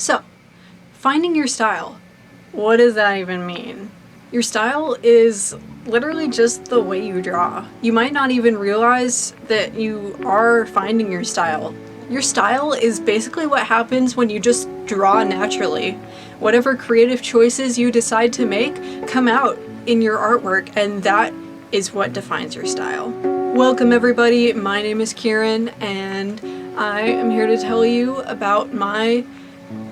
So, finding your style. What does that even mean? Your style is literally just the way you draw. You might not even realize that you are finding your style. Your style is basically what happens when you just draw naturally. Whatever creative choices you decide to make come out in your artwork, and that is what defines your style. Welcome everybody, my name is Kieran, and I am here to tell you about my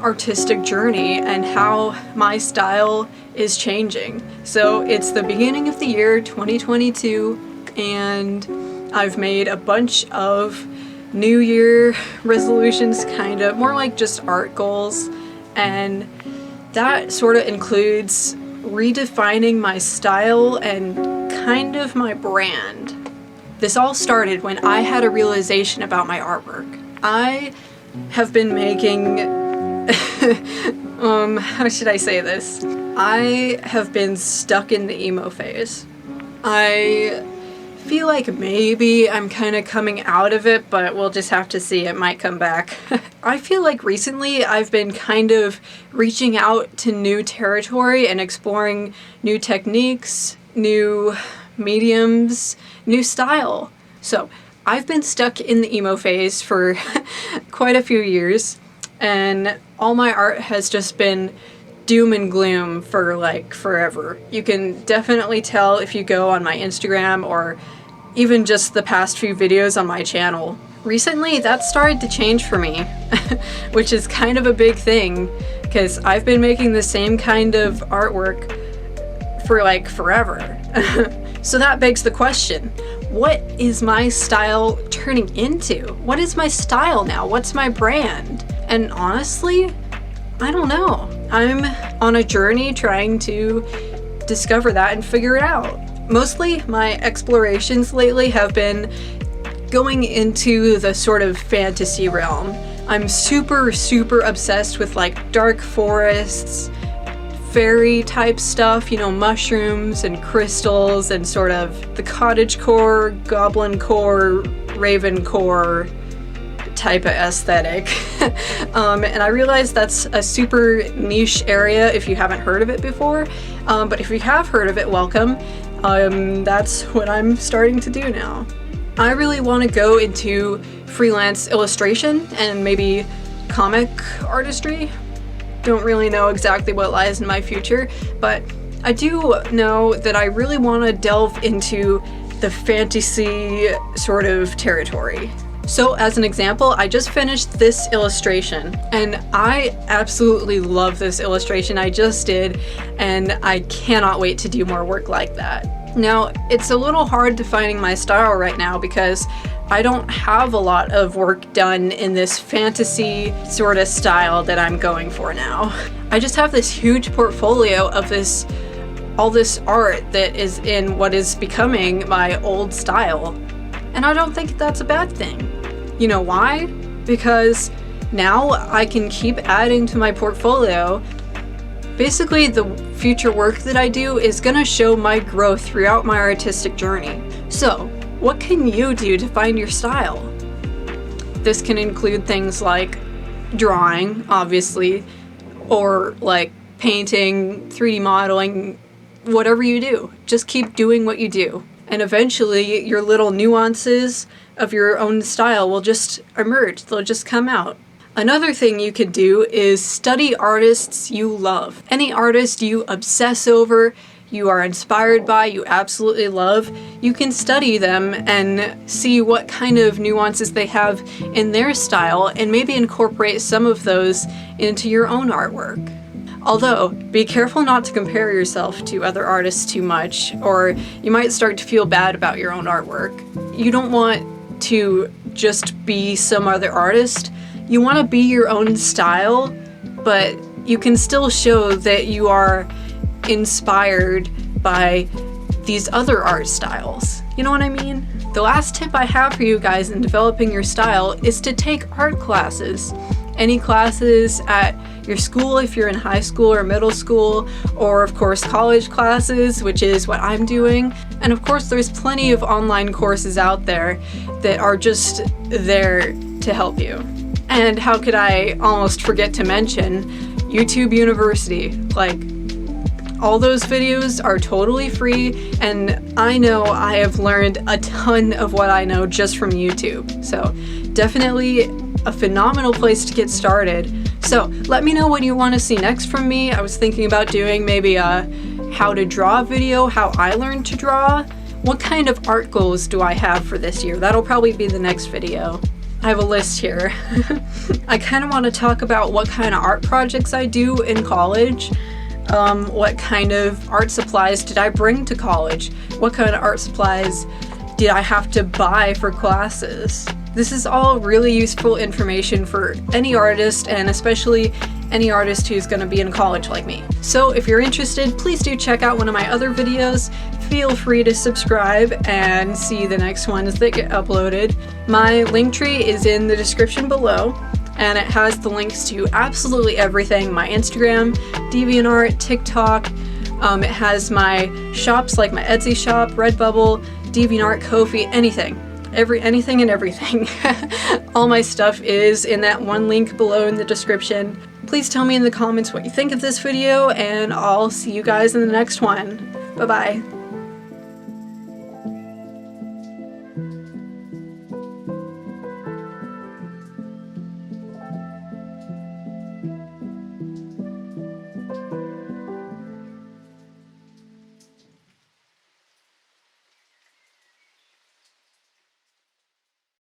artistic journey and how my style is changing. So it's the beginning of the year 2022, and I've made a bunch of New Year resolutions, kind of more like just art goals, and that sort of includes redefining my style and kind of my brand. This all started when I had a realization about my artwork. I have been making how should I say this? I have been stuck in the emo phase. I feel like maybe I'm kind of coming out of it, but we'll just have to see. It might come back. I feel like recently I've been kind of reaching out to new territory and exploring new techniques, new mediums, new style. So I've been stuck in the emo phase for quite a few years, and all my art has just been doom and gloom for like forever. You can definitely tell if you go on my Instagram or even just the past few videos on my channel. Recently that started to change for me, which is kind of a big thing because I've been making the same kind of artwork for like forever. So that begs the question, what is my style turning into? What is my style now? What's my brand? And honestly, I don't know. I'm on a journey trying to discover that and figure it out. Mostly my explorations lately have been going into the sort of fantasy realm. I'm super obsessed with like dark forests, fairy type stuff, you know, mushrooms and crystals and sort of the cottagecore, goblincore, ravencore type of aesthetic. And I realize that's a super niche area if you haven't heard of it before, but if you have heard of it, welcome. That's what I'm starting to do now. I really want to go into freelance illustration and maybe comic artistry. Don't really know exactly what lies in my future, but I do know that I really want to delve into the fantasy sort of territory. So as an example, I just finished this illustration and I absolutely love this illustration I just did, and I cannot wait to do more work like that. Now, it's a little hard defining my style right now because I don't have a lot of work done in this fantasy sort of style that I'm going for now. I just have this huge portfolio of all this art that is in what is becoming my old style. And I don't think that's a bad thing. You know why? Because now I can keep adding to my portfolio. Basically, the future work that I do is gonna show my growth throughout my artistic journey. So, what can you do to find your style? This can include things like drawing, obviously, or like painting, 3D modeling, whatever you do. Just keep doing what you do. And eventually, your little nuances of your own style will just emerge. They'll just come out. Another thing you could do is study artists you love. Any artist you obsess over, you are inspired by, you absolutely love, you can study them and see what kind of nuances they have in their style and maybe incorporate some of those into your own artwork. Although, be careful not to compare yourself to other artists too much, or you might start to feel bad about your own artwork. You don't want to just be some other artist. You want to be your own style, but you can still show that you are inspired by these other art styles. You know what I mean? The last tip I have for you guys in developing your style is to take art classes. Any classes at your school if you're in high school or middle school, or of course college classes, which is what I'm doing. And of course there's plenty of online courses out there that are just there to help you. And how could I almost forget to mention YouTube University? Like, all those videos are totally free, and I know I have learned a ton of what I know just from YouTube. So definitely a phenomenal place to get started. So let me know what you want to see next from me. I was thinking about doing maybe a how to draw video, how I learned to draw. What kind of art goals do I have for this year? That'll probably be the next video. I have a list here. I kind of want to talk about what kind of art projects I do in college. What kind of art supplies did I bring to college? What kind of art supplies did I have to buy for classes? This is all really useful information for any artist, and especially any artist who's going to be in college like me. So if you're interested, please do check out one of my other videos. Feel free to subscribe and see the next ones that get uploaded. My link tree is in the description below, and it has the links to absolutely everything: my Instagram, DeviantArt, TikTok. It has my shops like my Etsy shop, Redbubble, DeviantArt, Ko-fi, anything and everything. All my stuff is in that one link below in the description. Please tell me in the comments what you think of this video, and I'll see you guys in the next one. Bye bye.